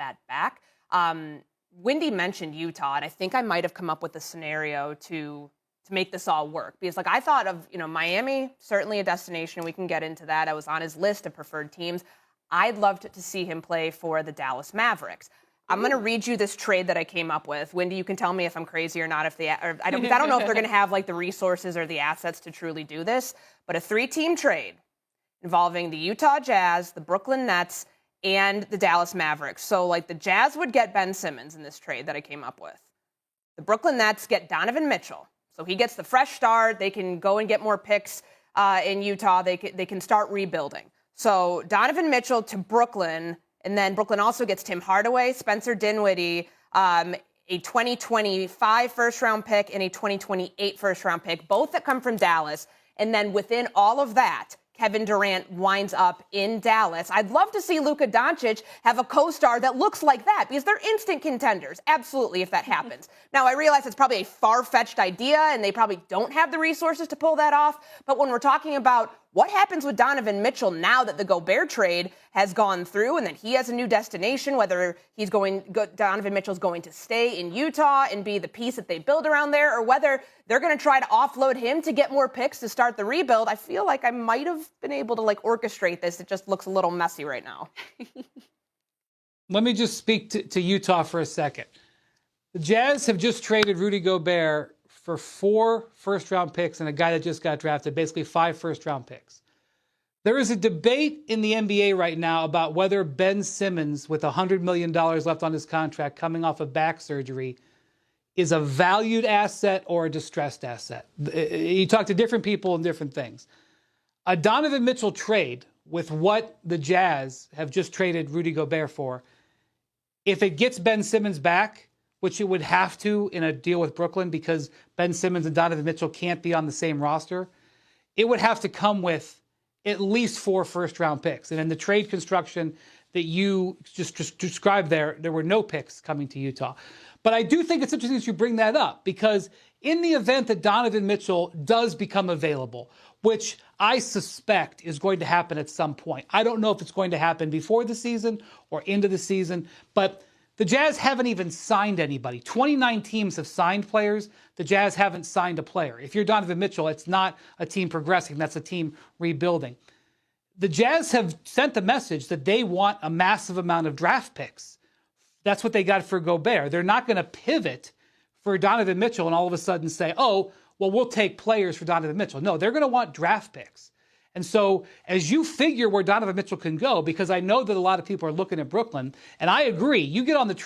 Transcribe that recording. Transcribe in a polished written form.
that back. Wendy mentioned Utah, and I think I might have come up with a scenario to make this all work. Because, like, I thought of, Miami, certainly a destination. We can get into that. I was on his list of preferred teams. I'd love to see him play for the Dallas Mavericks. I'm going to read you this trade that I came up with. Wendy, you can tell me if I'm crazy or not. I don't know if they're going to have like the resources or the assets to truly do this. But a 3-team trade involving the Utah Jazz, the Brooklyn Nets, and the Dallas Mavericks. So, like, the Jazz would get Ben Simmons in this trade that I came up with. The Brooklyn Nets get Donovan Mitchell. So he gets the fresh start. They can go and get more picks in Utah. They can start rebuilding. So Donovan Mitchell to Brooklyn, and then Brooklyn also gets Tim Hardaway, Spencer Dinwiddie, a 2025 first-round pick and a 2028 first-round pick, both that come from Dallas. And then within all of that, Kevin Durant winds up in Dallas. I'd love to see Luka Doncic have a co-star that looks like that because they're instant contenders. Absolutely, if that happens. Now, I realize it's probably a far-fetched idea and they probably don't have the resources to pull that off. But when we're talking about what happens with Donovan Mitchell now that the Gobert trade has gone through and that he has a new destination, whether Donovan Mitchell's going to stay in Utah and be the piece that they build around there, or whether they're going to try to offload him to get more picks to start the rebuild, I feel like I might have been able to orchestrate this. It just looks a little messy right now. Let me just speak to Utah for a second. The Jazz have just traded Rudy Gobert for 4 first-round picks and a guy that just got drafted, basically 5 first-round picks. There is a debate in the NBA right now about whether Ben Simmons, with $100 million left on his contract coming off of back surgery, is a valued asset or a distressed asset. You talk to different people and different things. A Donovan Mitchell trade with what the Jazz have just traded Rudy Gobert for, if it gets Ben Simmons back, which it would have to in a deal with Brooklyn because Ben Simmons and Donovan Mitchell can't be on the same roster, it would have to come with at least 4 first-round picks. And in the trade construction that you just described there were no picks coming to Utah. But I do think it's interesting that you bring that up because in the event that Donovan Mitchell does become available, which I suspect is going to happen at some point. I don't know if it's going to happen before the season or into the season, but the Jazz haven't even signed anybody. 29 teams have signed players. The Jazz haven't signed a player. If you're Donovan Mitchell, it's not a team progressing. That's a team rebuilding. The Jazz have sent the message that they want a massive amount of draft picks. That's what they got for Gobert. They're not going to pivot for Donovan Mitchell and all of a sudden say, oh, well, we'll take players for Donovan Mitchell. No, they're going to want draft picks. And so as you figure where Donovan Mitchell can go, because I know that a lot of people are looking at Brooklyn, and I agree, you get on the